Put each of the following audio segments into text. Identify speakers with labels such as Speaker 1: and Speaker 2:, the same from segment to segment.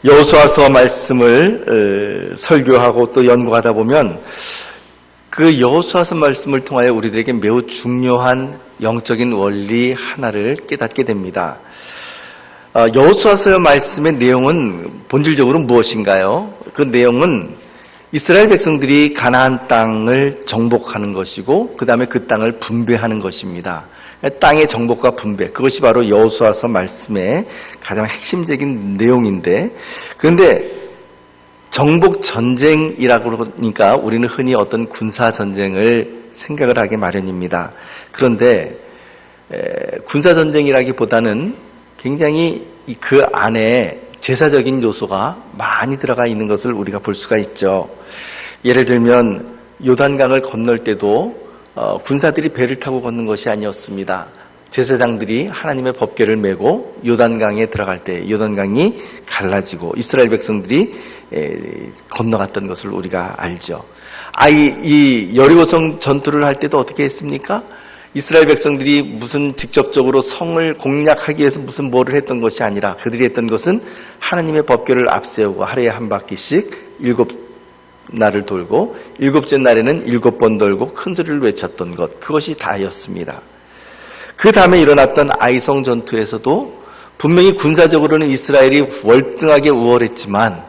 Speaker 1: 여호수아서 말씀을 설교하고 또 연구하다 보면 그 여호수아서 말씀을 통하여 우리들에게 매우 중요한 영적인 원리 하나를 깨닫게 됩니다. 여호수아서 말씀의 내용은 본질적으로 무엇인가요? 그 내용은 이스라엘 백성들이 가나안 땅을 정복하는 것이고 그 다음에 그 땅을 분배하는 것입니다. 땅의 정복과 분배, 그것이 바로 여호수아서 말씀의 가장 핵심적인 내용인데, 그런데 정복 전쟁이라고 그러니까 우리는 흔히 어떤 군사 전쟁을 생각을 하게 마련입니다. 그런데 군사 전쟁이라기보다는 굉장히 그 안에 제사적인 요소가 많이 들어가 있는 것을 우리가 볼 수가 있죠. 예를 들면 요단강을 건널 때도 군사들이 배를 타고 걷는 것이 아니었습니다. 제사장들이 하나님의 법궤를 메고 요단강에 들어갈 때 요단강이 갈라지고 이스라엘 백성들이 건너갔던 것을 우리가 알죠. 이 여리고성 전투를 할 때도 어떻게 했습니까? 이스라엘 백성들이 무슨 직접적으로 성을 공략하기 위해서 무슨 뭐를 했던 것이 아니라 그들이 했던 것은 하나님의 법궤를 앞세우고 하루에 한 바퀴씩 7날을 돌고 7째 날에는 7번 돌고 큰 소리를 외쳤던 것, 그것이 다였습니다. 그 다음에 일어났던 아이성 전투에서도 분명히 군사적으로는 이스라엘이 월등하게 우월했지만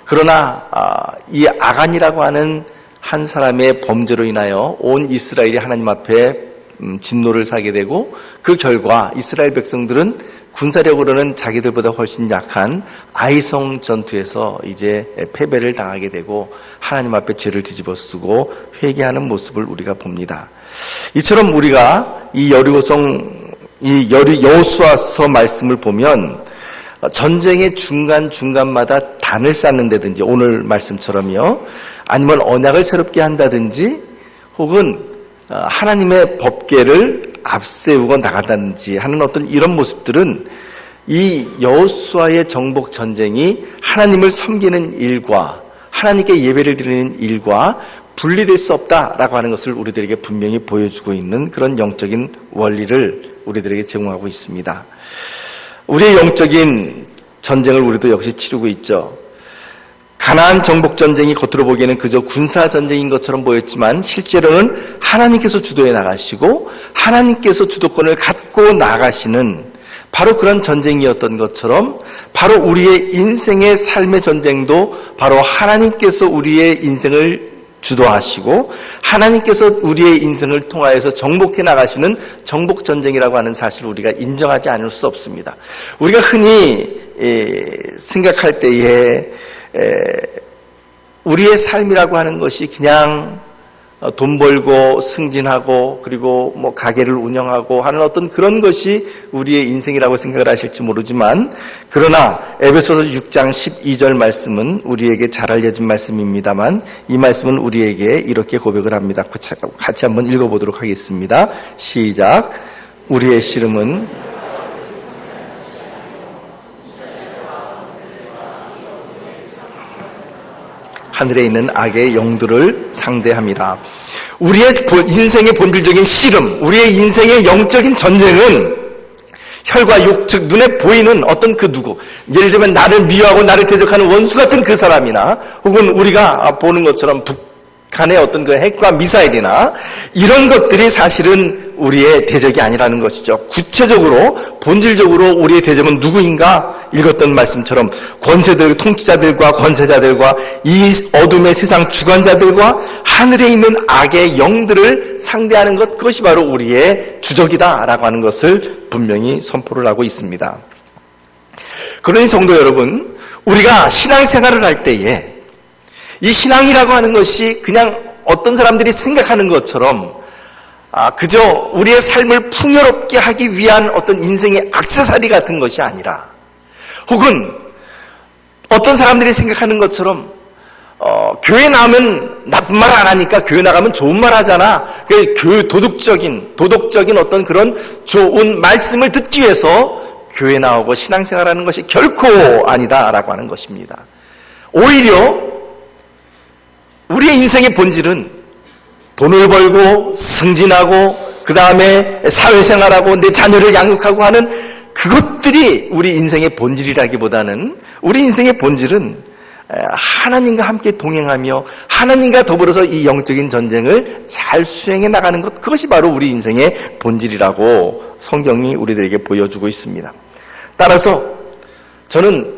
Speaker 1: 그러나 이 아간이라고 하는 한 사람의 범죄로 인하여 온 이스라엘이 하나님 앞에 진노를 사게 되고 그 결과 이스라엘 백성들은 군사력으로는 자기들보다 훨씬 약한 아이성 전투에서 이제 패배를 당하게 되고 하나님 앞에 죄를 뒤집어 쓰고 회개하는 모습을 우리가 봅니다. 이처럼 우리가 이 여호수아서 말씀을 보면 전쟁의 중간중간마다 단을 쌓는다든지 오늘 말씀처럼요, 아니면 언약을 새롭게 한다든지 혹은 하나님의 법궤를 앞세우고 나간다든지 하는 어떤 이런 모습들은 이 여호수아의 정복 전쟁이 하나님을 섬기는 일과 하나님께 예배를 드리는 일과 분리될 수 없다라고 하는 것을 우리들에게 분명히 보여주고 있는 그런 영적인 원리를 우리들에게 제공하고 있습니다. 우리의 영적인 전쟁을 우리도 역시 치르고 있죠. 가나안 정복 전쟁이 겉으로 보기에는 그저 군사 전쟁인 것처럼 보였지만 실제로는 하나님께서 주도해 나가시고 하나님께서 주도권을 갖고 나가시는 바로 그런 전쟁이었던 것처럼 바로 우리의 인생의 삶의 전쟁도 바로 하나님께서 우리의 인생을 주도하시고 하나님께서 우리의 인생을 통하여서 정복해 나가시는 정복 전쟁이라고 하는 사실을 우리가 인정하지 않을 수 없습니다. 우리가 흔히 생각할 때에 우리의 삶이라고 하는 것이 그냥 돈 벌고 승진하고 그리고 뭐 가게를 운영하고 하는 어떤 그런 것이 우리의 인생이라고 생각을 하실지 모르지만, 그러나 에베소서 6장 12절 말씀은 우리에게 잘 알려진 말씀입니다만 이 말씀은 우리에게 이렇게 고백을 합니다. 같이 한번 읽어보도록 하겠습니다. 시작. 우리의 씨름은 하늘에 있는 악의 영들을 상대함이라. 우리의 인생의 본질적인 씨름, 우리의 인생의 영적인 전쟁은 혈과 육, 즉 눈에 보이는 어떤 그 누구, 예를 들면 나를 미워하고 나를 대적하는 원수 같은 그 사람이나 혹은 우리가 보는 것처럼 북한의 어떤 그 핵과 미사일이나 이런 것들이 사실은 우리의 대적이 아니라는 것이죠. 구체적으로 본질적으로 우리의 대적은 누구인가? 읽었던 말씀처럼 권세들, 통치자들과 권세자들과 이 어둠의 세상 주관자들과 하늘에 있는 악의 영들을 상대하는 것, 그것이 바로 우리의 주적이다라고 하는 것을 분명히 선포를 하고 있습니다. 그러니 성도 여러분, 우리가 신앙생활을 할 때에 이 신앙이라고 하는 것이 그냥 어떤 사람들이 생각하는 것처럼 그저 우리의 삶을 풍요롭게 하기 위한 어떤 인생의 액세서리 같은 것이 아니라, 혹은 어떤 사람들이 생각하는 것처럼 교회 나가면 나쁜 말 안 하니까 교회 나가면 좋은 말 하잖아, 도덕적인 어떤 그런 좋은 말씀을 듣기 위해서 교회 나오고 신앙생활하는 것이 결코 아니다라고 하는 것입니다. 오히려 우리의 인생의 본질은 돈을 벌고 승진하고 그 다음에 사회생활하고 내 자녀를 양육하고 하는 그것들이 우리 인생의 본질이라기보다는 우리 인생의 본질은 하나님과 함께 동행하며 하나님과 더불어서 이 영적인 전쟁을 잘 수행해 나가는 것, 그것이 바로 우리 인생의 본질이라고 성경이 우리들에게 보여주고 있습니다. 따라서 저는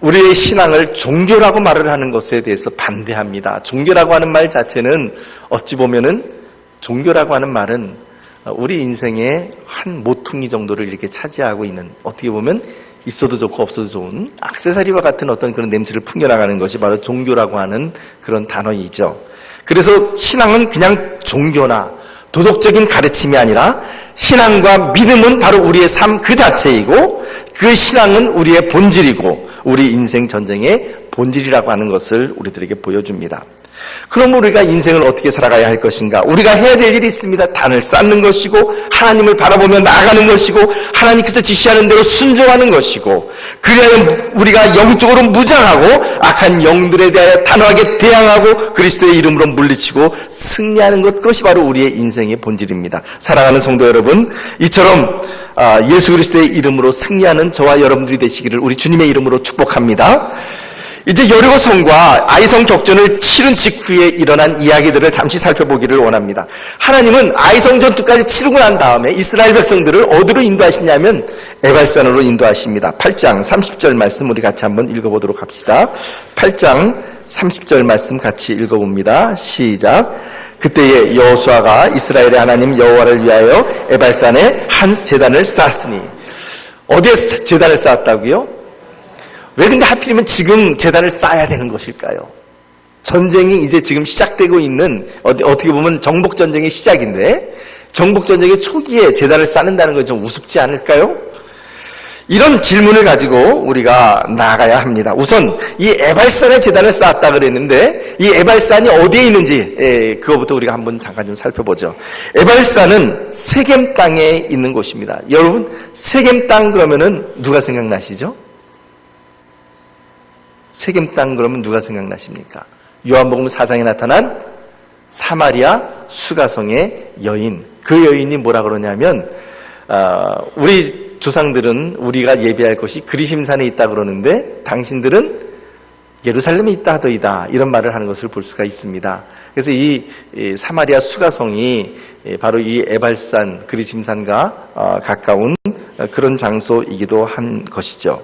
Speaker 1: 우리의 신앙을 종교라고 말을 하는 것에 대해서 반대합니다. 종교라고 하는 말 자체는 어찌 보면은 종교라고 하는 말은 우리 인생의 한 모퉁이 정도를 이렇게 차지하고 있는, 어떻게 보면 있어도 좋고 없어도 좋은 액세서리와 같은 어떤 그런 냄새를 풍겨나가는 것이 바로 종교라고 하는 그런 단어이죠. 그래서 신앙은 그냥 종교나 도덕적인 가르침이 아니라 신앙과 믿음은 바로 우리의 삶 그 자체이고, 그 신앙은 우리의 본질이고 우리 인생 전쟁의 본질이라고 하는 것을 우리들에게 보여줍니다. 그럼 우리가 인생을 어떻게 살아가야 할 것인가? 우리가 해야 될 일이 있습니다. 단을 쌓는 것이고, 하나님을 바라보며 나아가는 것이고, 하나님께서 지시하는 대로 순종하는 것이고, 그래야 우리가 영적으로 무장하고 악한 영들에 대하여 단호하게 대항하고 그리스도의 이름으로 물리치고 승리하는 것, 그것이 바로 우리의 인생의 본질입니다. 사랑하는 성도 여러분, 이처럼 예수 그리스도의 이름으로 승리하는 저와 여러분들이 되시기를 우리 주님의 이름으로 축복합니다. 이제 여리고성과 아이성 격전을 치른 직후에 일어난 이야기들을 잠시 살펴보기를 원합니다. 하나님은 아이성 전투까지 치르고 난 다음에 이스라엘 백성들을 어디로 인도하시냐면 에발산으로 인도하십니다. 8장 30절 말씀 우리 같이 한번 읽어보도록 합시다. 8장 30절 말씀 같이 읽어봅니다. 시작. 그때에 여호수아가 이스라엘의 하나님 여호와를 위하여 에발산에 한 제단을 쌓았으니. 어디에 제단을 쌓았다고요? 왜 근데 하필이면 지금 제단을 쌓아야 되는 것일까요? 전쟁이 이제 지금 시작되고 있는, 어떻게 보면 정복전쟁의 시작인데 정복전쟁의 초기에 제단을 쌓는다는 건 좀 우습지 않을까요? 이런 질문을 가지고 우리가 나아가야 합니다. 우선 이 에발산에 제단을 쌓았다 그랬는데 이 에발산이 어디에 있는지 그거부터 우리가 한번 잠깐 좀 살펴보죠. 에발산은 세겜 땅에 있는 곳입니다. 여러분, 세겜 땅 그러면은 누가 생각나시죠? 세겜 땅 그러면 누가 생각나십니까? 요한복음 4장에 나타난 사마리아 수가성의 여인. 그 여인이 뭐라 그러냐면 우리 조상들은 우리가 예배할 것이 그리심산에 있다 그러는데 당신들은 예루살렘에 있다 하더이다, 이런 말을 하는 것을 볼 수가 있습니다. 그래서 이 사마리아 수가성이 바로 이 에발산 그리심산과 가까운 그런 장소이기도 한 것이죠.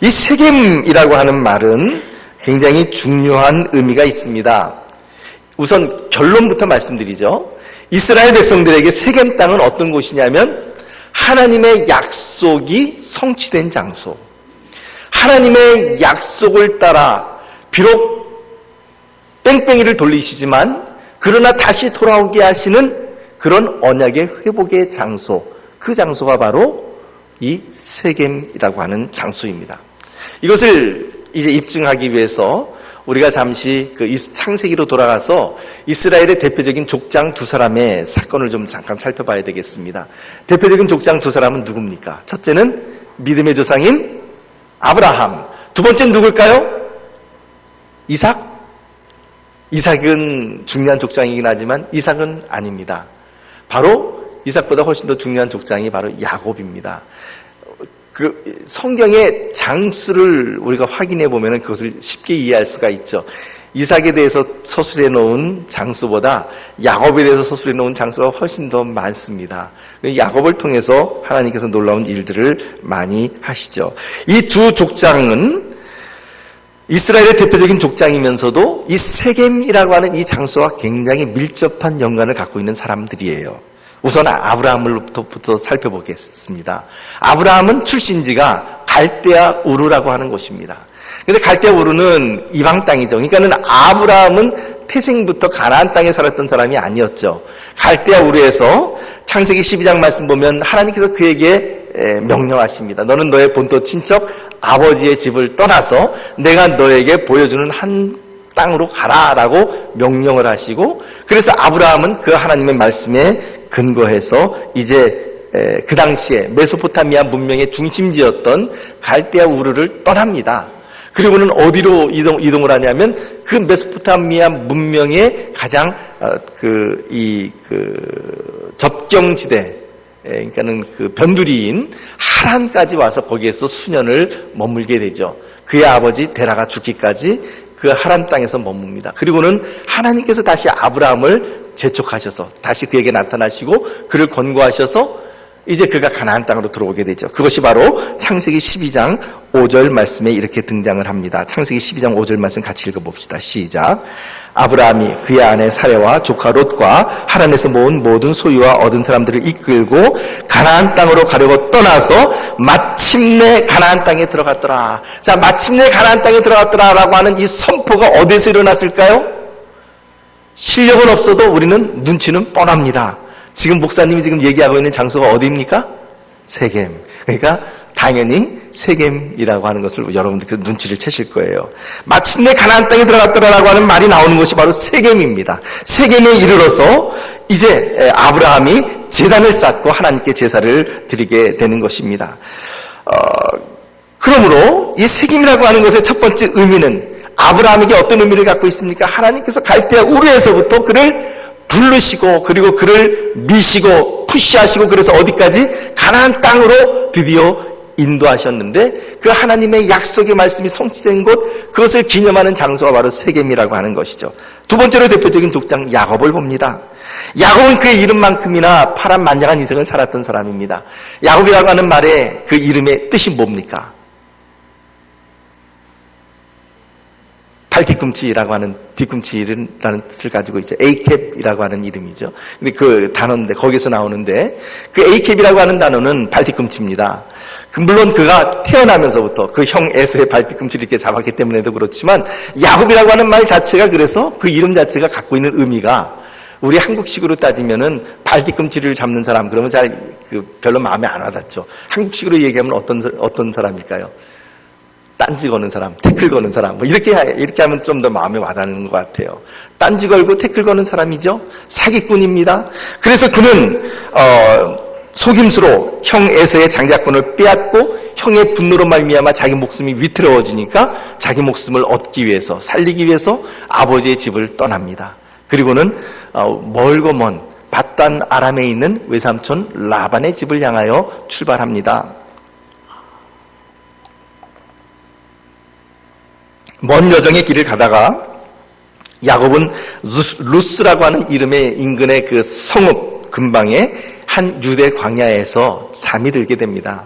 Speaker 1: 이 세겜이라고 하는 말은 굉장히 중요한 의미가 있습니다. 우선 결론부터 말씀드리죠. 이스라엘 백성들에게 세겜 땅은 어떤 곳이냐면 하나님의 약속이 성취된 장소, 하나님의 약속을 따라 비록 뺑뺑이를 돌리시지만 그러나 다시 돌아오게 하시는 그런 언약의 회복의 장소, 그 장소가 바로 이 세겜이라고 하는 장소입니다. 이것을 이제 입증하기 위해서 우리가 잠시 그 창세기로 돌아가서 이스라엘의 대표적인 족장 두 사람의 사건을 좀 잠깐 살펴봐야 되겠습니다. 대표적인 족장 두 사람은 누굽니까? 첫째는 믿음의 조상인 아브라함. 두 번째는 누굴까요? 이삭? 이삭은 중요한 족장이긴 하지만 이삭은 아닙니다. 바로 이삭보다 훨씬 더 중요한 족장이 바로 야곱입니다. 그 성경의 장수를 우리가 확인해 보면 그것을 쉽게 이해할 수가 있죠. 이삭에 대해서 서술해 놓은 장수보다 야곱에 대해서 서술해 놓은 장수가 훨씬 더 많습니다. 야곱을 통해서 하나님께서 놀라운 일들을 많이 하시죠. 이 두 족장은 이스라엘의 대표적인 족장이면서도 이 세겜이라고 하는 이 장소와 굉장히 밀접한 연관을 갖고 있는 사람들이에요. 우선 아브라함부터 살펴보겠습니다. 아브라함은 출신지가 갈대아 우르라고 하는 곳입니다. 그런데 갈대아 우르는 이방 땅이죠. 그러니까는 아브라함은 태생부터 가나안 땅에 살았던 사람이 아니었죠. 갈대아 우르에서 창세기 12장 말씀 보면 하나님께서 그에게 명령하십니다. 너는 너의 본토 친척 아버지의 집을 떠나서 내가 너에게 보여주는 한 땅으로 가라라고 명령을 하시고, 그래서 아브라함은 그 하나님의 말씀에 근거해서 이제 그 당시에 메소포타미아 문명의 중심지였던 갈대아 우르를 떠납니다. 그리고는 어디로 이동을 하냐면 그 메소포타미아 문명의 가장 접경지대, 그러니까는 그 변두리인 하란까지 와서 거기에서 수년을 머물게 되죠. 그의 아버지 데라가 죽기까지 그 하란 땅에서 머뭅니다. 그리고는 하나님께서 다시 아브라함을 재촉하셔서 다시 그에게 나타나시고 그를 권고하셔서 이제 그가 가나안 땅으로 들어오게 되죠. 그것이 바로 창세기 12장 5절 말씀에 이렇게 등장을 합니다. 창세기 12장 5절 말씀 같이 읽어봅시다. 시작. 아브라함이 그의 아내 사레와 조카 롯과 하란에서 모은 모든 소유와 얻은 사람들을 이끌고 가나안 땅으로 가려고 떠나서 마침내 가나안 땅에 들어갔더라. 자, 마침내 가나안 땅에 들어갔더라라고 하는 이 선포가 어디서 일어났을까요? 실력은 없어도 우리는 눈치는 뻔합니다. 지금 목사님이 지금 얘기하고 있는 장소가 어디입니까? 세겜. 그러니까 당연히 세겜이라고 하는 것을 여러분들께서 눈치를 채실 거예요. 마침내 가나안 땅에 들어갔더라라고 하는 말이 나오는 것이 바로 세겜입니다. 세겜에 이르러서 이제 아브라함이 제단을 쌓고 하나님께 제사를 드리게 되는 것입니다. 그러므로 이 세겜이라고 하는 것의 첫 번째 의미는 아브라함에게 어떤 의미를 갖고 있습니까? 하나님께서 갈대아 우르에서부터 그를 부르시고 그리고 그를 미시고 푸시하시고 그래서 어디까지? 가나안 땅으로 드디어 인도하셨는데 그 하나님의 약속의 말씀이 성취된 곳, 그것을 기념하는 장소가 바로 세겜이라고 하는 것이죠. 두 번째로 대표적인 족장 야곱을 봅니다. 야곱은 그의 이름만큼이나 파란만장한 인생을 살았던 사람입니다. 야곱이라고 하는 말의 그 이름의 뜻이 뭡니까? 팔뒤꿈치라고 하는 뒤꿈치라는 뜻을 가지고 있죠. 에이캡이라고 하는 이름이죠. 근데 그 단어인데 거기서 나오는데 그 에이캡이라고 하는 단어는 발뒤꿈치입니다. 물론 그가 태어나면서부터 그 형 에서의 발뒤꿈치를 이렇게 잡았기 때문에도 그렇지만 야곱이라고 하는 말 자체가 그래서 그 이름 자체가 갖고 있는 의미가 우리 한국식으로 따지면은 발뒤꿈치를 잡는 사람 그러면 별로 마음에 안 와닿죠. 한국식으로 얘기하면 어떤 사람일까요? 딴지 거는 사람, 태클 거는 사람, 뭐 이렇게 하면 좀 더 마음에 와닿는 것 같아요. 딴지 걸고 태클 거는 사람이죠. 사기꾼입니다. 그래서 그는 속임수로 형 에서의 장자권을 빼앗고 형의 분노로 말미암아 자기 목숨이 위태로워지니까 자기 목숨을 얻기 위해서 살리기 위해서 아버지의 집을 떠납니다. 그리고는 멀고 먼 밧단 아람에 있는 외삼촌 라반의 집을 향하여 출발합니다. 먼 여정의 길을 가다가 야곱은 루스라고 하는 이름의 인근의 그 성읍 근방에 한 유대 광야에서 잠이 들게 됩니다.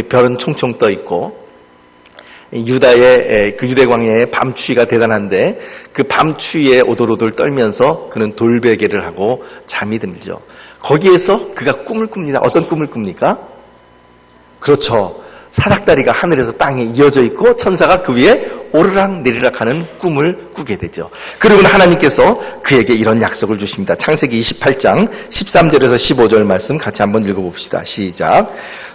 Speaker 1: 별은 총총 떠 있고 유다의 그 유대 광야의 밤추위가 대단한데 그 밤추위에 오돌오돌 떨면서 그는 돌베개를 하고 잠이 들죠. 거기에서 그가 꿈을 꿉니다. 어떤 꿈을 꿉니까? 그렇죠. 사닥다리가 하늘에서 땅에 이어져 있고 천사가 그 위에 오르락 내리락 하는 꿈을 꾸게 되죠. 그리고는 하나님께서 그에게 이런 약속을 주십니다. 창세기 28장 13절에서 15절 말씀 같이 한번 읽어봅시다. 시작.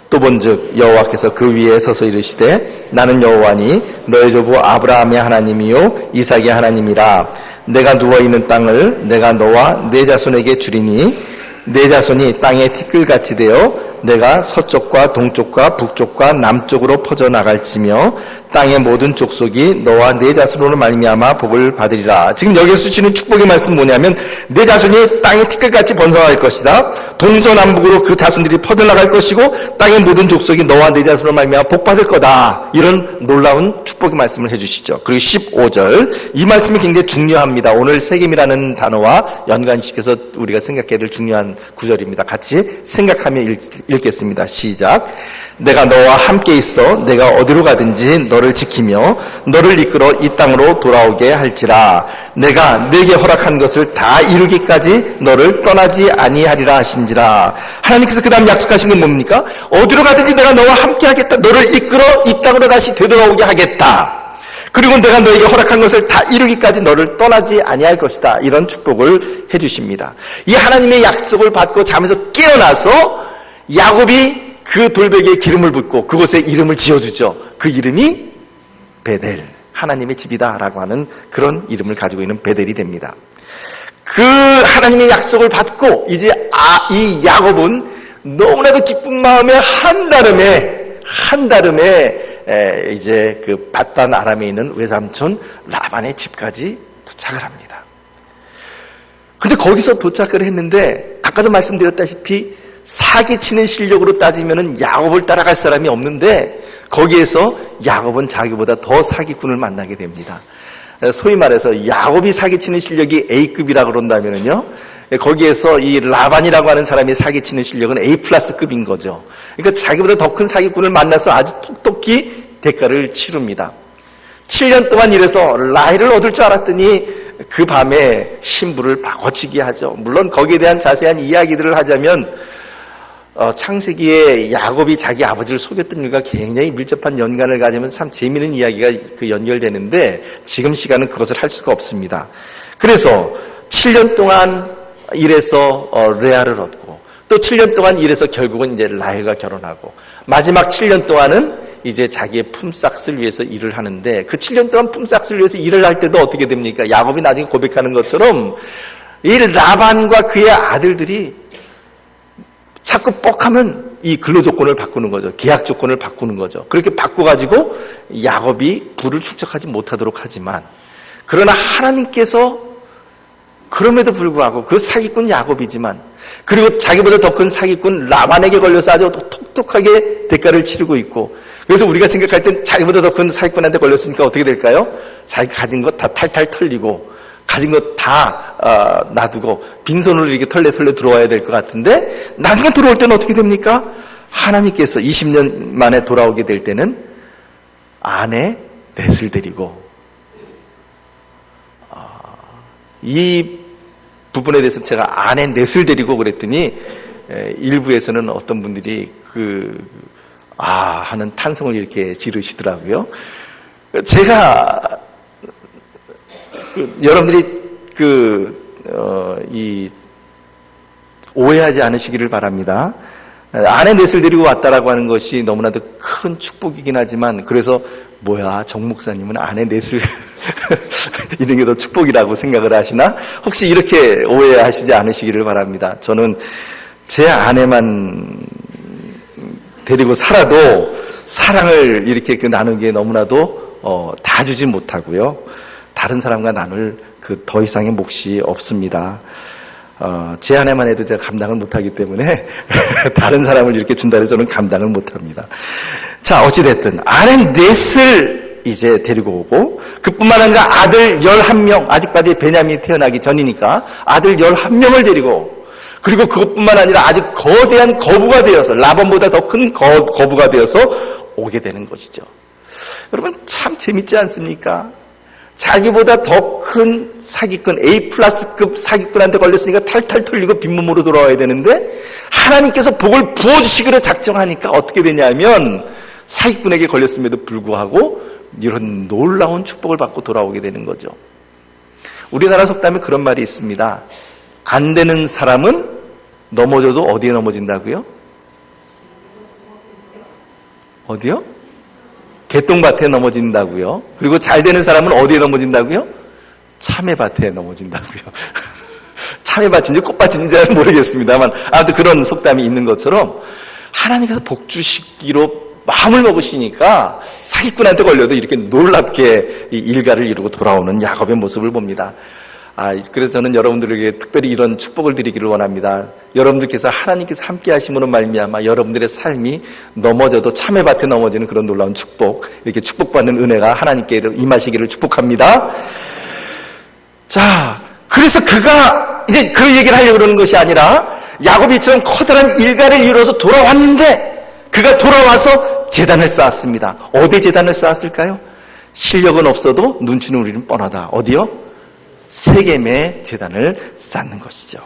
Speaker 1: 또 본즉 여호와께서 그 위에 서서 이르시되 나는 여호와니 너의 조부 아브라함의 하나님이요 이삭의 하나님이라. 내가 누워있는 땅을 내가 너와 네 자손에게 주리니 네 자손이 땅의 티끌같이 되어 내가 서쪽과 동쪽과 북쪽과 남쪽으로 퍼져나갈지며 땅의 모든 족속이 너와 네 자손으로 말미암아 복을 받으리라. 지금 여기서 주시는 축복의 말씀 뭐냐면 네 자손이 땅의 티끌같이 번성할 것이다. 동서남북으로 그 자손들이 퍼져나갈 것이고 땅의 모든 족속이 너와 네 자손으로 말미암아 복 받을 거다. 이런 놀라운 축복의 말씀을 해주시죠. 그리고 15절 이 말씀이 굉장히 중요합니다. 오늘 세겜이라는 단어와 연관시켜서 우리가 생각해야 될 중요한 구절입니다. 같이 생각하며 읽겠습니다. 시작. 내가 너와 함께 있어 내가 어디로 가든지 너를 지키며 너를 이끌어 이 땅으로 돌아오게 할지라. 내가 내게 허락한 것을 다 이루기까지 너를 떠나지 아니하리라 하신지라. 하나님께서 그 다음 약속하신 건 뭡니까? 어디로 가든지 내가 너와 함께 하겠다. 너를 이끌어 이 땅으로 다시 되돌아오게 하겠다. 그리고 내가 너에게 허락한 것을 다 이루기까지 너를 떠나지 아니할 것이다. 이런 축복을 해주십니다. 이 하나님의 약속을 받고 잠에서 깨어나서 야곱이 그 돌베개에 기름을 붓고 그곳에 이름을 지어주죠. 그 이름이 베델, 하나님의 집이다라고 하는 그런 이름을 가지고 있는 베델이 됩니다. 그 하나님의 약속을 받고 이제 이 야곱은 너무나도 기쁜 마음에 한달음에 이제 그 밧단 아람에 있는 외삼촌 라반의 집까지 도착을 합니다. 근데 거기서 도착을 했는데 아까도 말씀드렸다시피 사기치는 실력으로 따지면은 야곱을 따라갈 사람이 없는데 거기에서 야곱은 자기보다 더 사기꾼을 만나게 됩니다. 소위 말해서 야곱이 사기치는 실력이 A급이라고 그런다면은요, 거기에서 이 라반이라고 하는 사람이 사기치는 실력은 A 플러스급인 거죠. 그러니까 자기보다 더 큰 사기꾼을 만나서 아주 톡톡히 대가를 치릅니다. 7년 동안 일해서 라헬을 얻을 줄 알았더니 그 밤에 신부를 바꿔치기 하죠. 물론 거기에 대한 자세한 이야기들을 하자면 창세기에 야곱이 자기 아버지를 속였던 일과 굉장히 밀접한 연관을 가지면서 참 재미있는 이야기가 그 연결되는데 지금 시간은 그것을 할 수가 없습니다. 그래서 7년 동안 일해서 레아를 얻고 또 7년 동안 일해서 결국은 이제 라헬과 결혼하고 마지막 7년 동안은 이제 자기의 품삯을 위해서 일을 하는데 그 7년 동안 품삯을 위해서 일을 할 때도 어떻게 됩니까? 야곱이 나중에 고백하는 것처럼 이 라반과 그의 아들들이 자꾸 뻑하면 이 근로조건을 바꾸는 거죠. 계약 조건을 바꾸는 거죠. 그렇게 바꿔가지고 야곱이 부를 축적하지 못하도록 하지만 그러나 하나님께서 그럼에도 불구하고 그 사기꾼 야곱이지만 그리고 자기보다 더 큰 사기꾼 라반에게 걸려서 아주 톡톡하게 대가를 치르고 있고 그래서 우리가 생각할 땐 자기보다 더 큰 사기꾼한테 걸렸으니까 어떻게 될까요? 자기 가진 것 다 탈탈 털리고 가진 것 다 놔두고 빈손으로 이렇게 털레 들어와야 될 것 같은데 나중에 들어올 때는 어떻게 됩니까? 하나님께서 20년 만에 돌아오게 될 때는 아내 넷을 데리고 이 부분에 대해서 제가 아내 넷을 데리고 그랬더니 일부에서는 어떤 분들이 하는 탄성을 이렇게 지르시더라고요. 제가 여러분들이 오해하지 않으시기를 바랍니다. 아내 넷을 데리고 왔다라고 하는 것이 너무나도 큰 축복이긴 하지만 그래서 정 목사님은 아내 넷을 이런 게 더 축복이라고 생각을 하시나? 혹시 이렇게 오해하시지 않으시기를 바랍니다. 저는 제 아내만 데리고 살아도 사랑을 이렇게 나누기에 너무나도 다 주지 못하고요. 다른 사람과 나눌 더 이상의 몫이 없습니다. 제 아내만 해도 제가 감당을 못하기 때문에 다른 사람을 이렇게 준다 해서 저는 감당을 못합니다. 자, 어찌됐든 아내 넷을 이제 데리고 오고 그뿐만 아니라 아들 11명, 아직까지 베냐민이 태어나기 전이니까 아들 11명을 데리고 그리고 그것뿐만 아니라 아주 거대한 거부가 되어서 라반보다 더 큰 거부가 되어서 오게 되는 것이죠. 여러분 참 재밌지 않습니까? 자기보다 더 큰 사기꾼 A 플러스급 사기꾼한테 걸렸으니까 탈탈 털리고 빈몸으로 돌아와야 되는데 하나님께서 복을 부어주시기로 작정하니까 어떻게 되냐면 사기꾼에게 걸렸음에도 불구하고 이런 놀라운 축복을 받고 돌아오게 되는 거죠. 우리나라 속담에 그런 말이 있습니다. 안 되는 사람은 넘어져도 어디에 넘어진다고요? 어디요? 개똥밭에 넘어진다고요. 그리고 잘 되는 사람은 어디에 넘어진다고요? 참외밭에 넘어진다고요. 참외밭인지 꽃밭인지 잘 모르겠습니다만 아무튼 그런 속담이 있는 것처럼 하나님께서 복 주시기로 마음을 먹으시니까 사기꾼한테 걸려도 이렇게 놀랍게 이 일가를 이루고 돌아오는 야곱의 모습을 봅니다. 그래서 저는 여러분들에게 특별히 이런 축복을 드리기를 원합니다. 여러분들께서 하나님께서 함께 하심으로 말미암아 여러분들의 삶이 넘어져도 참외밭에 넘어지는 그런 놀라운 축복, 이렇게 축복받는 은혜가 하나님께 임하시기를 축복합니다. 자, 그래서 그가 이제 그 얘기를 하려고 그러는 것이 아니라 야곱이처럼 커다란 일가를 이루어서 돌아왔는데 그가 돌아와서 제단을 쌓았습니다. 어디 제단을 쌓았을까요? 실력은 없어도 눈치는 우리는 뻔하다. 어디요? 세겜의 제단을 쌓는 것이죠.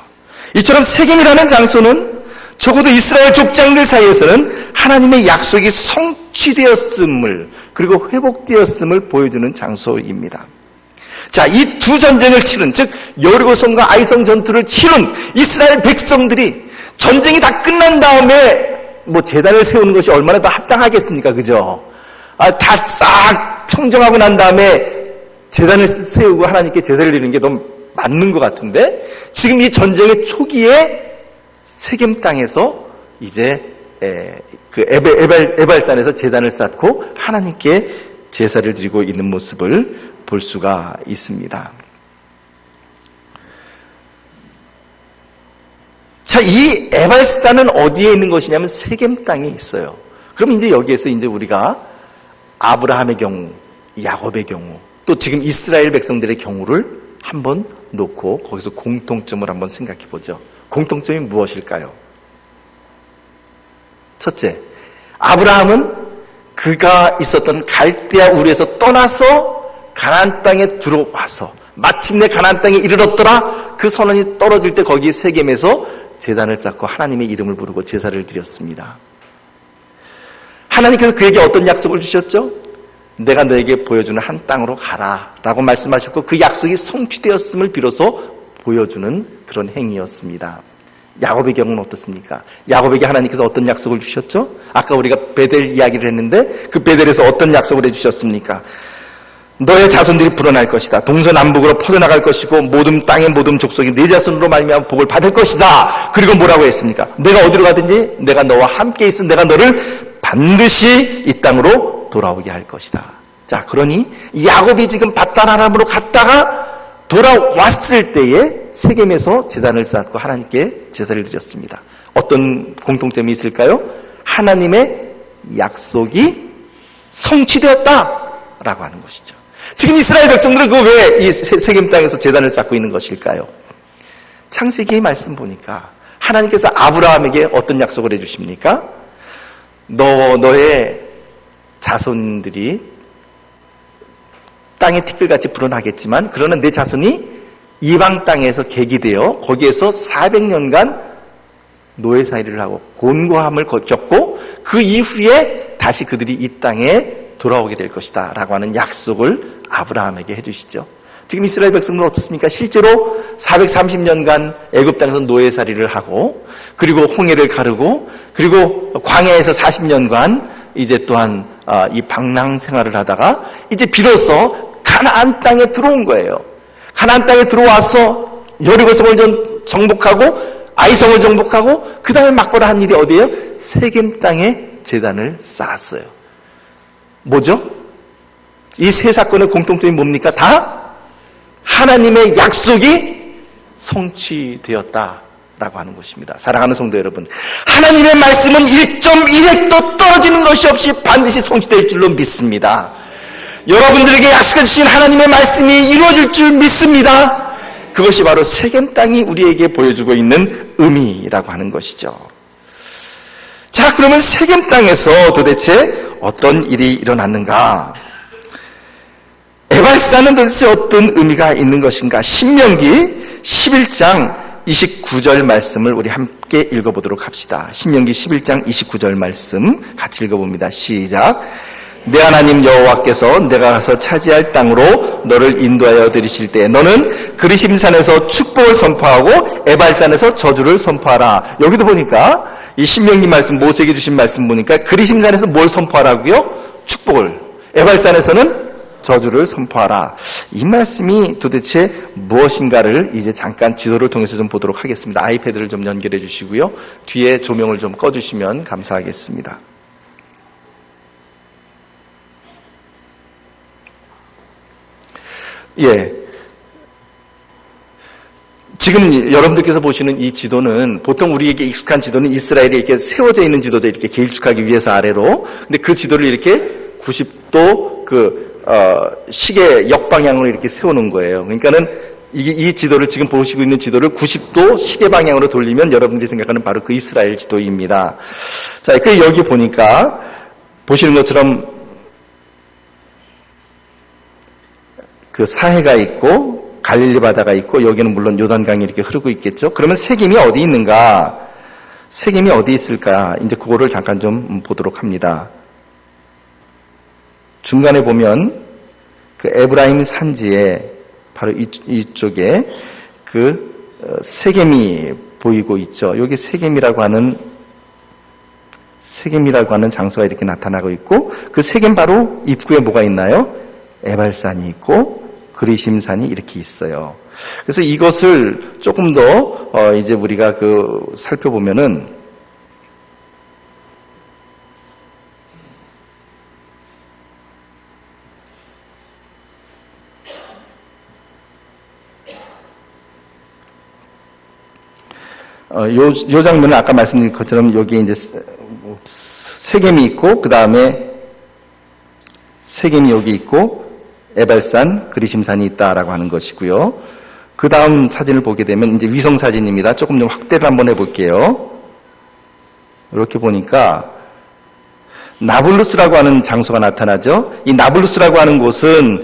Speaker 1: 이처럼 세겜이라는 장소는 적어도 이스라엘 족장들 사이에서는 하나님의 약속이 성취되었음을 그리고 회복되었음을 보여주는 장소입니다. 자, 이 두 전쟁을 치른, 즉 여리고성과 아이성 전투를 치른 이스라엘 백성들이 전쟁이 다 끝난 다음에 제단을 세우는 것이 얼마나 더 합당하겠습니까? 그죠? 다 싹 평정하고 난 다음에 제단을 세우고 하나님께 제사를 드리는 게 너무 맞는 것 같은데 지금 이 전쟁의 초기에 세겜 땅에서 이제 그 에발산에서 제단을 쌓고 하나님께 제사를 드리고 있는 모습을 볼 수가 있습니다. 자, 자, 이 에발산은 어디에 있는 것이냐면 세겜 땅에 있어요. 그럼 이제 여기에서 이제 우리가 아브라함의 경우, 야곱의 경우, 또 지금 이스라엘 백성들의 경우를 한번 놓고 거기서 공통점을 한번 생각해 보죠. 공통점이 무엇일까요? 첫째, 아브라함은 그가 있었던 갈대아 우르에서 떠나서 가나안 땅에 들어와서 마침내 가나안 땅에 이르렀더라. 그 선언이 떨어질 때 거기 세겜에서 제단을 쌓고 하나님의 이름을 부르고 제사를 드렸습니다. 하나님께서 그에게 어떤 약속을 주셨죠? 내가 너에게 보여주는 한 땅으로 가라 라고 말씀하셨고, 그 약속이 성취되었음을 비로소 보여주는 그런 행위였습니다. 야곱의 경우는 어떻습니까? 야곱에게 하나님께서 어떤 약속을 주셨죠? 아까 우리가 베델 이야기를 했는데 그 베델에서 어떤 약속을 해주셨습니까? 너의 자손들이 불어날 것이다. 동서남북으로 퍼져나갈 것이고 모든 땅의 모든 족속이 네 자손으로 말미암아 복을 받을 것이다. 그리고 뭐라고 했습니까? 내가 어디로 가든지 내가 너와 함께 있어 내가 너를 반드시 이 땅으로 돌아오게 할 것이다. 자, 그러니 야곱이 지금 밧단-아람으로 갔다가 돌아왔을 때에 세겜에서 제단을 쌓고 하나님께 제사를 드렸습니다. 어떤 공통점이 있을까요? 하나님의 약속이 성취되었다라고 하는 것이죠. 지금 이스라엘 백성들은 그 왜 이 세겜 땅에서 제단을 쌓고 있는 것일까요? 창세기의 말씀 보니까 하나님께서 아브라함에게 어떤 약속을 해주십니까? 너의 자손들이 땅의 티끌같이 불어나겠지만 그러나 내 자손이 이방 땅에서 계기되어 거기에서 400년간 노예살이를 하고 곤고함을 겪고 그 이후에 다시 그들이 이 땅에 돌아오게 될 것이다 라고 하는 약속을 아브라함에게 해주시죠. 지금 이스라엘 백성들은 어떻습니까? 실제로 430년간 애굽 땅에서 노예살이를 하고 그리고 홍해를 가르고 그리고 광야에서 40년간 이제 또한 이 방랑 생활을 하다가 이제 비로소 가나안 땅에 들어온 거예요. 가나안 땅에 들어와서 여리고성을 정복하고 아이성을 정복하고 그 다음에 막바라 한 일이 어디예요? 세겜 땅에 제단을 쌓았어요. 뭐죠? 이 세 사건의 공통점이 뭡니까? 다 하나님의 약속이 성취되었다라고 하는 것입니다. 사랑하는 성도 여러분, 하나님의 말씀은 1.1획도 떨어지는 것이 없이 반드시 성취될 줄로 믿습니다. 여러분들에게 약속해 주신 하나님의 말씀이 이루어질 줄 믿습니다. 그것이 바로 세겜 땅이 우리에게 보여주고 있는 의미라고 하는 것이죠. 자, 그러면 세겜 땅에서 도대체 어떤 일이 일어났는가? 에발산은 도대체 어떤 의미가 있는 것인가? 신명기 11장 29절 말씀을 우리 함께 읽어보도록 합시다. 신명기 11장 29절 말씀 같이 읽어봅니다. 시작. 내 하나님 여호와께서 내가 가서 차지할 땅으로 너를 인도하여 들이실 때 너는 그리심산에서 축복을 선포하고 에발산에서 저주를 선포하라. 여기도 보니까 이 신명기 말씀, 모세에게 주신 말씀 보니까 그리심산에서 뭘 선포하라고요? 축복을. 에발산에서는 저주를 선포하라. 이 말씀이 도대체 무엇인가를 이제 잠깐 지도를 통해서 좀 보도록 하겠습니다. 아이패드를 좀 연결해 주시고요. 뒤에 조명을 좀 꺼주시면 감사하겠습니다. 예. 지금 여러분들께서 보시는 이 지도는 보통 우리에게 익숙한 지도는 이스라엘에 이렇게 세워져 있는 지도도 이렇게 길쭉하게 위에서 아래로. 근데 그 지도를 이렇게 90도 시계 역방향으로 이렇게 세우는 거예요. 그러니까는 이 지도를 지금 보시고 있는 지도를 90도 시계 방향으로 돌리면 여러분들이 생각하는 바로 그 이스라엘 지도입니다. 자, 그 여기 보니까 보시는 것처럼 그 사해가 있고 갈릴리 바다가 있고 여기는 물론 요단강이 이렇게 흐르고 있겠죠. 그러면 세겜이 어디 있는가? 세겜이 어디 있을까? 이제 그거를 잠깐 좀 보도록 합니다. 중간에 보면 그 에브라임 산지에 바로 이쪽에 그 세겜이 보이고 있죠. 여기 세겜이라고 하는 장소가 이렇게 나타나고 있고 그 세겜 바로 입구에 뭐가 있나요? 에발산이 있고 그리심산이 이렇게 있어요. 그래서 이것을 조금 더 이제 우리가 살펴보면은 요 장면은 아까 말씀드린 것처럼 여기에 이제 세겜이 있고, 그 다음에 세겜이 여기 있고, 에발산, 그리심산이 있다라고 하는 것이고요. 그 다음 사진을 보게 되면 이제 위성 사진입니다. 조금 좀 확대를 한번 해볼게요. 이렇게 보니까 나블루스라고 하는 장소가 나타나죠. 이 나블루스라고 하는 곳은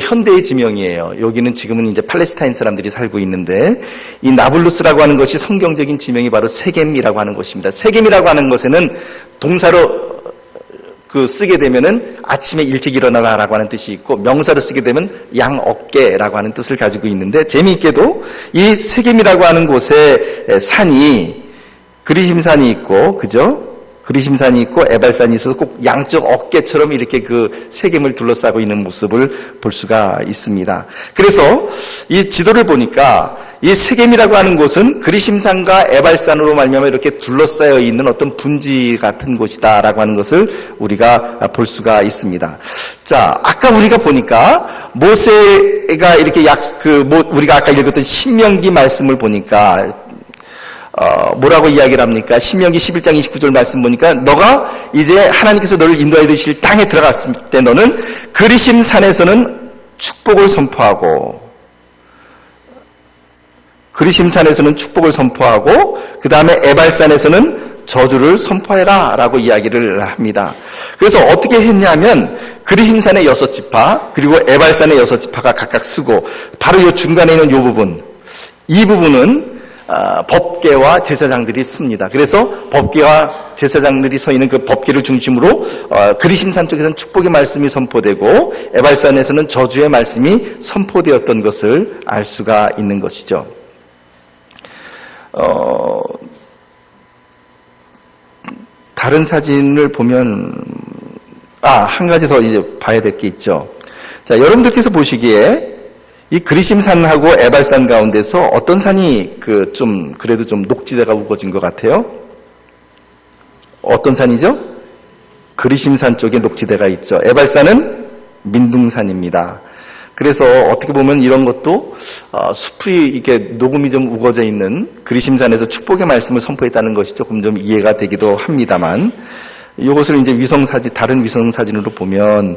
Speaker 1: 현대의 지명이에요. 여기는 지금은 이제 팔레스타인 사람들이 살고 있는데, 이 나블루스라고 하는 것이 성경적인 지명이 바로 세겜이라고 하는 곳입니다. 세겜이라고 하는 것에는 동사로 쓰게 되면은 아침에 일찍 일어나라라고 하는 뜻이 있고, 명사로 쓰게 되면 양 어깨라고 하는 뜻을 가지고 있는데, 재미있게도 이 세겜이라고 하는 곳에 산이 그리심산이 있고, 그죠? 그리심산이 있고 에발산이 있어서 꼭 양쪽 어깨처럼 이렇게 그 세겜을 둘러싸고 있는 모습을 볼 수가 있습니다. 그래서 이 지도를 보니까 이 세겜이라고 하는 곳은 그리심산과 에발산으로 말미암아 이렇게 둘러싸여 있는 어떤 분지 같은 곳이다라고 하는 것을 우리가 볼 수가 있습니다. 자, 아까 우리가 보니까 모세가 이렇게 우리가 아까 읽었던 신명기 말씀을 보니까 뭐라고 이야기를 합니까? 신명기 11장 29절 말씀 보니까 너가 이제 하나님께서 너를 인도하여 드실 땅에 들어갔을 때 너는 그리심산에서는 축복을 선포하고, 그 다음에 에발산에서는 저주를 선포해라 라고 이야기를 합니다. 그래서 어떻게 했냐면 그리심산의 6지파 그리고 에발산의 6지파가 각각 쓰고, 바로 이 중간에 있는 이 부분은 법궤와 제사장들이 씁니다. 그래서 법궤와 제사장들이 서 있는 그 법궤를 중심으로 그리심산 쪽에서는 축복의 말씀이 선포되고, 에발산에서는 저주의 말씀이 선포되었던 것을 알 수가 있는 것이죠. 다른 사진을 보면 한 가지 더 이제 봐야 될 게 있죠. 자, 여러분들께서 보시기에 이 그리심산하고 에발산 가운데서 어떤 산이 그래도 좀 녹지대가 우거진 것 같아요? 어떤 산이죠? 그리심산 쪽에 녹지대가 있죠. 에발산은 민둥산입니다. 그래서 어떻게 보면 이런 것도 숲이 이렇게 녹음이 좀 우거져 있는 그리심산에서 축복의 말씀을 선포했다는 것이 조금 좀 이해가 되기도 합니다만, 이것을 이제 다른 위성 사진으로 보면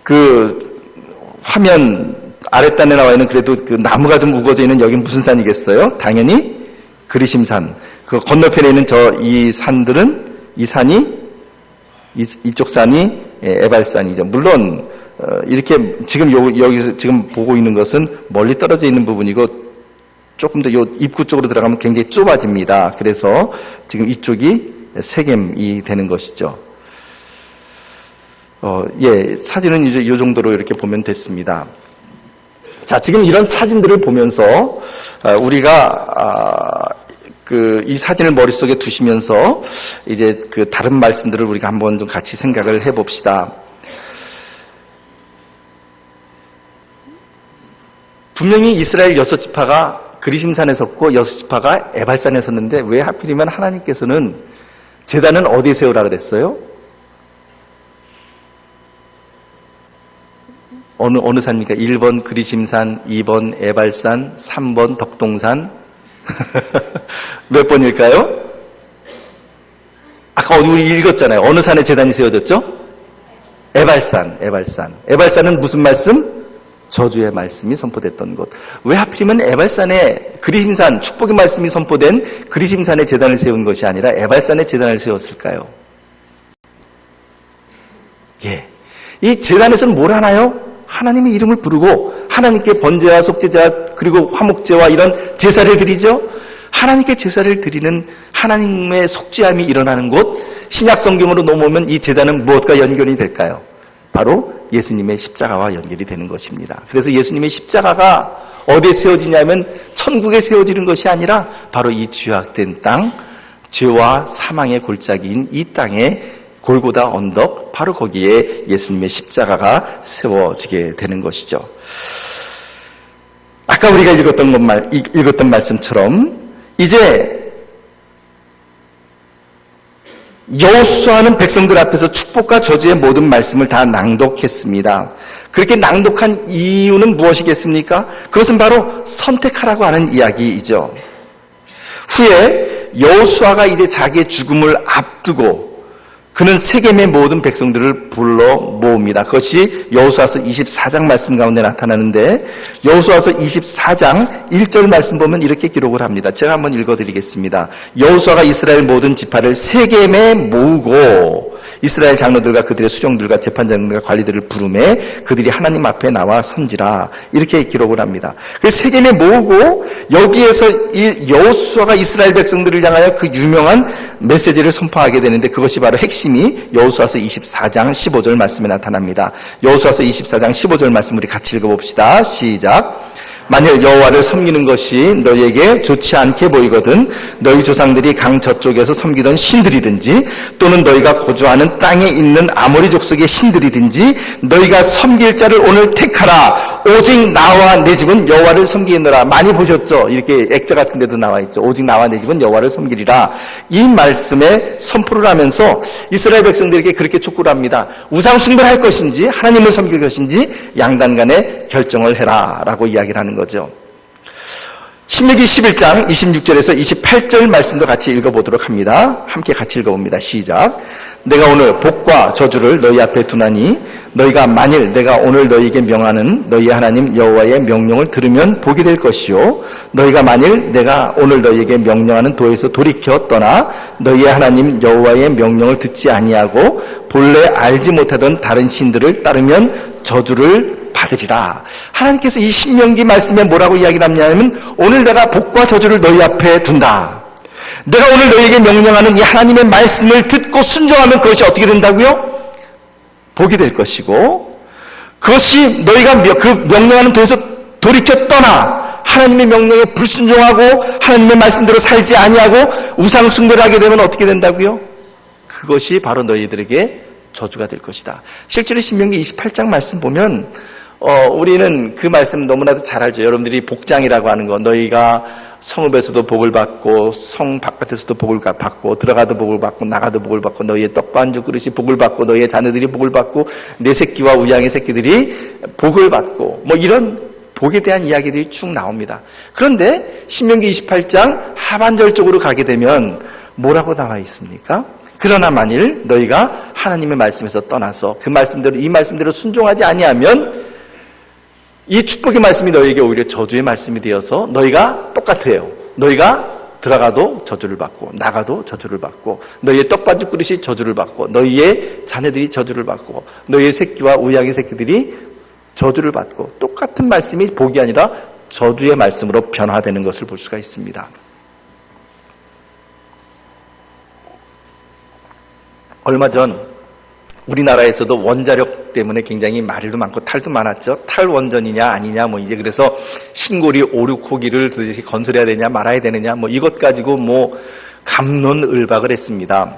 Speaker 1: 그 화면 아랫단에 나와 있는 그래도 그 나무가 좀 우거져 있는 여긴 무슨 산이겠어요? 당연히 그리심산. 그 건너편에 있는 이 산들은 이쪽 산이 에발산이죠. 물론 이렇게 지금 여기서 지금 보고 있는 것은 멀리 떨어져 있는 부분이고, 조금 더 요 입구 쪽으로 들어가면 굉장히 좁아집니다. 그래서 지금 이쪽이 세겜이 되는 것이죠. 사진은 이제 이 정도로 이렇게 보면 됐습니다. 자, 지금 이런 사진들을 보면서 우리가 이 사진을 머릿속에 두시면서 이제 그 다른 말씀들을 우리가 한번 좀 같이 생각을 해봅시다. 분명히 이스라엘 6지파가 그리심산에 섰고 6지파가 에발산에 섰는데, 왜 하필이면 하나님께서는 제단은 어디에 세우라 그랬어요? 어느 산입니까? 1번 그리심산, 2번 에발산, 3번 덕동산. 몇 번일까요? 아까 우리 읽었잖아요. 어느 산에 제단이 세워졌죠? 에발산. 에발산은 무슨 말씀? 저주의 말씀이 선포됐던 곳. 왜 하필이면 에발산에 그리심산, 축복의 말씀이 선포된 그리심산에 제단을 세운 것이 아니라 에발산에 제단을 세웠을까요? 이 제단에서는 뭘 하나요? 하나님의 이름을 부르고 하나님께 번제와 속죄제와 그리고 화목제와 이런 제사를 드리죠. 하나님께 제사를 드리는, 하나님의 속죄함이 일어나는 곳, 신약 성경으로 넘어오면 이 제단은 무엇과 연결이 될까요? 바로 예수님의 십자가와 연결이 되는 것입니다. 그래서 예수님의 십자가가 어디에 세워지냐면 천국에 세워지는 것이 아니라 바로 이 죄악된 땅, 죄와 사망의 골짜기인 이 땅에 골고다 언덕, 바로 거기에 예수님의 십자가가 세워지게 되는 것이죠. 아까 우리가 읽었던 말씀처럼 이제 여호수아는 백성들 앞에서 축복과 저주의 모든 말씀을 다 낭독했습니다. 그렇게 낭독한 이유는 무엇이겠습니까? 그것은 바로 선택하라고 하는 이야기이죠. 후에 여호수아가 이제 자기의 죽음을 앞두고 그는 세겜의 모든 백성들을 불러 모읍니다. 그것이 여호수아서 24장 말씀 가운데 나타나는데 여호수아서 24장 1절 말씀 보면 이렇게 기록을 합니다. 제가 한번 읽어드리겠습니다. 여호수아가 이스라엘 모든 지파를 세겜에 모으고 이스라엘 장로들과 그들의 수령들과 재판장들과 관리들을 부르매 그들이 하나님 앞에 나와 선지라 이렇게 기록을 합니다. 그 세겜에 모으고 여기에서 이 여호수아가 이스라엘 백성들을 향하여 그 유명한 메시지를 선포하게 되는데 그것이 바로 핵심이 여호수아서 24장 15절 말씀에 나타납니다. 여호수아서 24장 15절 말씀 우리 같이 읽어봅시다. 시작. 만일 여호와를 섬기는 것이 너희에게 좋지 않게 보이거든 너희 조상들이 강 저쪽에서 섬기던 신들이든지 또는 너희가 거주하는 땅에 있는 아모리 족속의 신들이든지 너희가 섬길 자를 오늘 택하라. 오직 나와 내 집은 여호와를 섬기느라. 많이 보셨죠? 이렇게 액자 같은 데도 나와 있죠. 오직 나와 내 집은 여호와를 섬기리라. 이 말씀에 선포를 하면서 이스라엘 백성들에게 그렇게 촉구를 합니다. 우상 숭배를 할 것인지 하나님을 섬길 것인지 양단 간에 결정을 해라 라고 이야기를 하는 거죠. 신명기 11장 26절에서 28절 말씀도 같이 읽어보도록 합니다. 함께 같이 읽어봅니다. 시작. 내가 오늘 복과 저주를 너희 앞에 두나니 너희가 만일 내가 오늘 너희에게 명하는 너희 하나님 여호와의 명령을 들으면 복이 될 것이요 너희가 만일 내가 오늘 너희에게 명령하는 도에서 돌이켜 떠나 너희의 하나님 여호와의 명령을 듣지 아니하고 본래 알지 못하던 다른 신들을 따르면 저주를 받으리라. 하나님께서 이 신명기 말씀에 뭐라고 이야기를 하냐면 오늘 내가 복과 저주를 너희 앞에 둔다. 내가 오늘 너희에게 명령하는 이 하나님의 말씀을 듣고 순종하면 그것이 어떻게 된다고요? 복이 될 것이고 그것이 너희가 그 명령하는 도에서 돌이켜 떠나 하나님의 명령에 불순종하고 하나님의 말씀대로 살지 아니하고 우상 숭배를 하게 되면 어떻게 된다고요? 그것이 바로 너희들에게 저주가 될 것이다. 실제로 신명기 28장 말씀 보면 우리는 그 말씀 너무나도 잘 알죠. 여러분들이 복장이라고 하는 거 너희가 성읍에서도 복을 받고 성 바깥에서도 복을 받고 들어가도 복을 받고 나가도 복을 받고 너희의 떡반죽 그릇이 복을 받고 너희의 자녀들이 복을 받고 내 새끼와 우양의 새끼들이 복을 받고 뭐 이런 복에 대한 이야기들이 쭉 나옵니다. 그런데 신명기 28장 하반절 쪽으로 가게 되면 뭐라고 나와 있습니까? 그러나 만일 너희가 하나님의 말씀에서 떠나서 그 말씀대로 이 말씀대로 순종하지 아니하면 이 축복의 말씀이 너희에게 오히려 저주의 말씀이 되어서 너희가 똑같아요. 너희가 들어가도 저주를 받고 나가도 저주를 받고 너희의 떡반죽 그릇이 저주를 받고 너희의 자녀들이 저주를 받고 너희의 새끼와 우양의 새끼들이 저주를 받고 똑같은 말씀이 복이 아니라 저주의 말씀으로 변화되는 것을 볼 수가 있습니다. 얼마 전 우리나라에서도 원자력 때문에 굉장히 말도 많고 탈도 많았죠. 탈원전이냐 아니냐 뭐 이제 그래서 신고리 5, 6호기를 도대체 건설해야 되냐 말아야 되느냐 뭐 이것 가지고 뭐 갑론을박을 했습니다.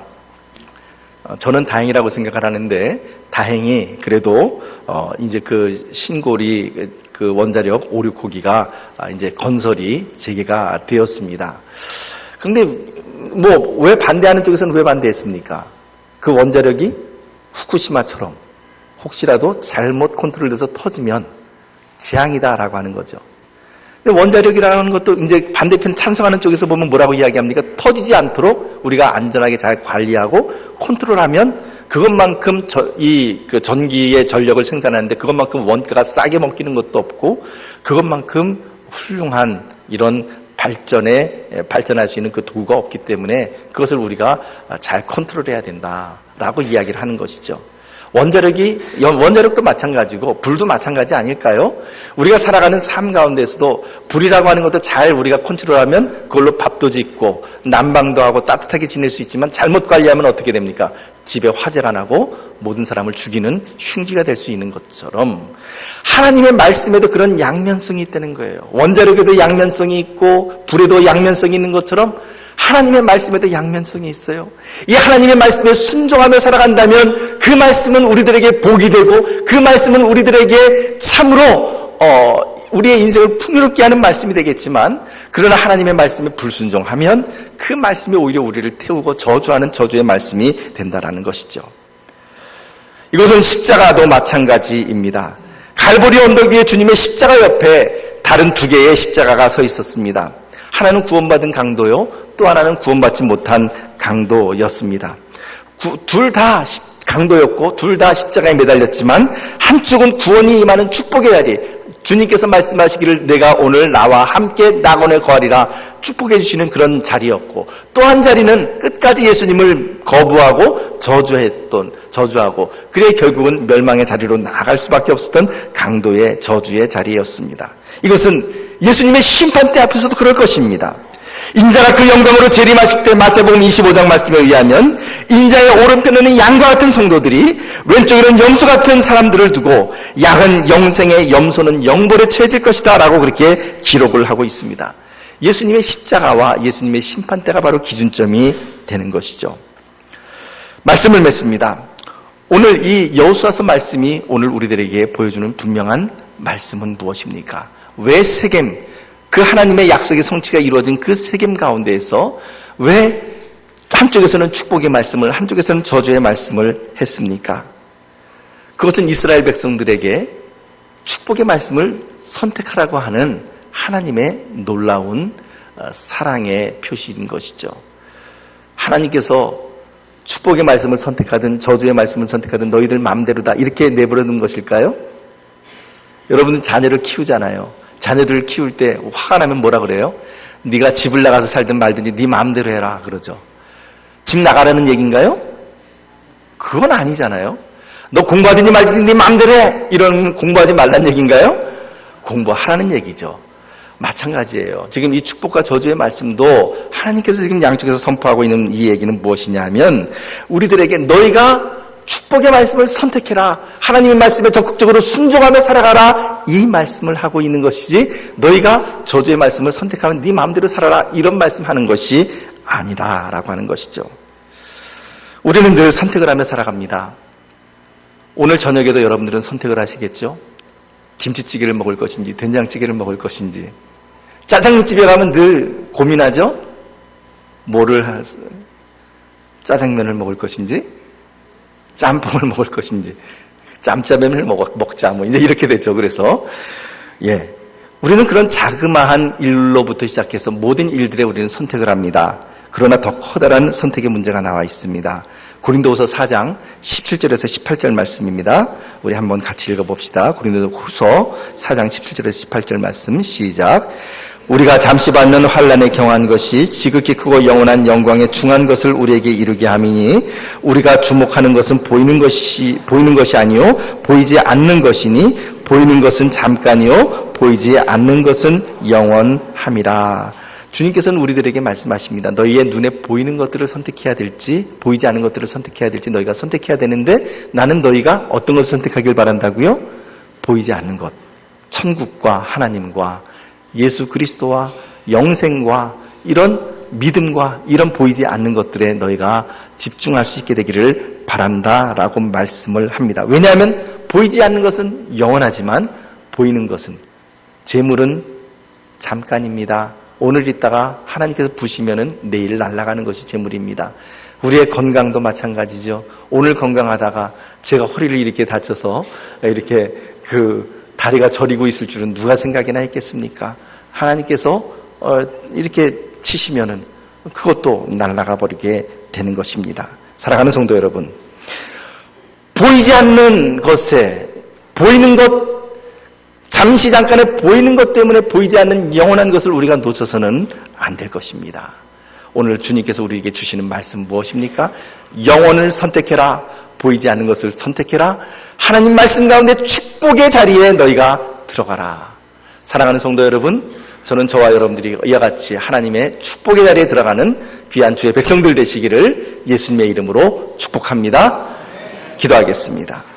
Speaker 1: 저는 다행이라고 생각을 하는데 다행히 그래도 이제 그 신고리 그 원자력 5, 6호기가 이제 건설이 재개가 되었습니다. 그런데 뭐 왜 반대하는 쪽에서는 왜 반대했습니까? 그 원자력이 후쿠시마처럼 혹시라도 잘못 컨트롤돼서 터지면 재앙이다라고 하는 거죠. 근데 원자력이라는 것도 이제 반대편 찬성하는 쪽에서 보면 뭐라고 이야기합니까? 터지지 않도록 우리가 안전하게 잘 관리하고 컨트롤하면 그것만큼 그 전기의 전력을 생산하는데 그것만큼 원가가 싸게 먹히는 것도 없고 그것만큼 훌륭한 이런 발전할 수 있는 그 도구가 없기 때문에 그것을 우리가 잘 컨트롤해야 된다라고 이야기를 하는 것이죠. 원자력도 마찬가지고 불도 마찬가지 아닐까요? 우리가 살아가는 삶 가운데서도 불이라고 하는 것도 잘 우리가 컨트롤하면 그걸로 밥도 짓고 난방도 하고 따뜻하게 지낼 수 있지만 잘못 관리하면 어떻게 됩니까? 집에 화재가 나고 모든 사람을 죽이는 흉기가 될 수 있는 것처럼 하나님의 말씀에도 그런 양면성이 있다는 거예요. 원자력에도 양면성이 있고 불에도 양면성이 있는 것처럼 하나님의 말씀에도 양면성이 있어요. 이 하나님의 말씀에 순종하며 살아간다면 그 말씀은 우리들에게 복이 되고 그 말씀은 우리들에게 참으로 우리의 인생을 풍요롭게 하는 말씀이 되겠지만 그러나 하나님의 말씀에 불순종하면 그 말씀이 오히려 우리를 태우고 저주하는 저주의 말씀이 된다라는 것이죠. 이것은 십자가도 마찬가지입니다. 갈보리 언덕 위에 주님의 십자가 옆에 다른 두 개의 십자가가 서 있었습니다. 하나는 구원받은 강도요, 또 하나는 구원받지 못한 강도였습니다. 둘 다 강도였고 둘 다 십자가에 매달렸지만 한쪽은 구원이 임하는 축복의 자리, 주님께서 말씀하시기를 내가 오늘 나와 함께 낙원에 거하리라 축복해 주시는 그런 자리였고, 또 한 자리는 끝까지 예수님을 거부하고 저주하고 그래 결국은 멸망의 자리로 나아갈 수밖에 없었던 강도의 저주의 자리였습니다. 이것은 예수님의 심판대 앞에서도 그럴 것입니다. 인자가 그 영광으로 재림하실 때 마태복음 25장 말씀에 의하면 인자의 오른편에는 양과 같은 성도들이, 왼쪽에는 염소 같은 사람들을 두고 양은 영생에 염소는 영벌에 처해질 것이다 라고 그렇게 기록을 하고 있습니다. 예수님의 십자가와 예수님의 심판대가 바로 기준점이 되는 것이죠. 말씀을 맺습니다. 오늘 이 여호수아서 말씀이 오늘 우리들에게 보여주는 분명한 말씀은 무엇입니까? 왜 세겜, 그 하나님의 약속의 성취가 이루어진 그 세겜 가운데에서 왜 한쪽에서는 축복의 말씀을, 한쪽에서는 저주의 말씀을 했습니까? 그것은 이스라엘 백성들에게 축복의 말씀을 선택하라고 하는 하나님의 놀라운 사랑의 표시인 것이죠. 하나님께서 축복의 말씀을 선택하든 저주의 말씀을 선택하든 너희들 마음대로다 이렇게 내버려둔 것일까요? 여러분은 자녀를 키우잖아요. 자녀들을 키울 때 화가 나면 뭐라 그래요? 네가 집을 나가서 살든 말든지 네 마음대로 해라 그러죠. 집 나가라는 얘기인가요? 그건 아니잖아요. 너 공부하든지 말든지 네 마음대로 해, 이런 공부하지 말라는 얘기인가요? 공부하라는 얘기죠. 마찬가지예요. 지금 이 축복과 저주의 말씀도 하나님께서 지금 양쪽에서 선포하고 있는 이 얘기는 무엇이냐 하면, 우리들에게 너희가 축복의 말씀을 선택해라, 하나님의 말씀에 적극적으로 순종하며 살아가라, 이 말씀을 하고 있는 것이지, 너희가 저주의 말씀을 선택하면 네 마음대로 살아라, 이런 말씀하는 것이 아니다라고 하는 것이죠. 우리는 늘 선택을 하며 살아갑니다. 오늘 저녁에도 여러분들은 선택을 하시겠죠? 김치찌개를 먹을 것인지 된장찌개를 먹을 것인지. 짜장면집에 가면 늘 고민하죠? 짜장면을 먹을 것인지 짬뽕을 먹을 것인지, 짬짜면을 먹자, 이제 이렇게 되죠. 그래서, 우리는 그런 자그마한 일로부터 시작해서 모든 일들에 우리는 선택을 합니다. 그러나 더 커다란 선택의 문제가 나와 있습니다. 고린도후서 4장 17절에서 18절 말씀입니다. 우리 한번 같이 읽어봅시다. 고린도후서 4장 17절에서 18절 말씀 시작. 우리가 잠시 받는 환난에 경한 것이 지극히 크고 영원한 영광에 중한 것을 우리에게 이루게 함이니, 우리가 주목하는 것은 보이는 것이 아니요 보이지 않는 것이니, 보이는 것은 잠깐이요 보이지 않는 것은 영원함이라. 주님께서는 우리들에게 말씀하십니다. 너희의 눈에 보이는 것들을 선택해야 될지 보이지 않는 것들을 선택해야 될지 너희가 선택해야 되는데, 나는 너희가 어떤 것을 선택하길 바란다고요? 보이지 않는 것, 천국과 하나님과 예수 그리스도와 영생과 이런 믿음과 이런 보이지 않는 것들에 너희가 집중할 수 있게 되기를 바란다라고 말씀을 합니다. 왜냐하면 보이지 않는 것은 영원하지만 보이는 것은, 재물은 잠깐입니다. 오늘 있다가 하나님께서 부시면은 내일 날아가는 것이 재물입니다. 우리의 건강도 마찬가지죠. 오늘 건강하다가 제가 허리를 이렇게 다쳐서 이렇게 다리가 저리고 있을 줄은 누가 생각이나 했겠습니까? 하나님께서 이렇게 치시면은 그것도 날아가 버리게 되는 것입니다. 사랑하는 성도 여러분, 보이지 않는 것에 보이는 것, 잠시 잠깐에 보이는 것 때문에 보이지 않는 영원한 것을 우리가 놓쳐서는 안 될 것입니다. 오늘 주님께서 우리에게 주시는 말씀 무엇입니까? 영혼을 선택해라, 보이지 않는 것을 선택해라, 하나님 말씀 가운데 축복의 자리에 너희가 들어가라. 사랑하는 성도 여러분, 저는 저와 여러분들이 이와 같이 하나님의 축복의 자리에 들어가는 귀한 주의 백성들 되시기를 예수님의 이름으로 축복합니다. 기도하겠습니다.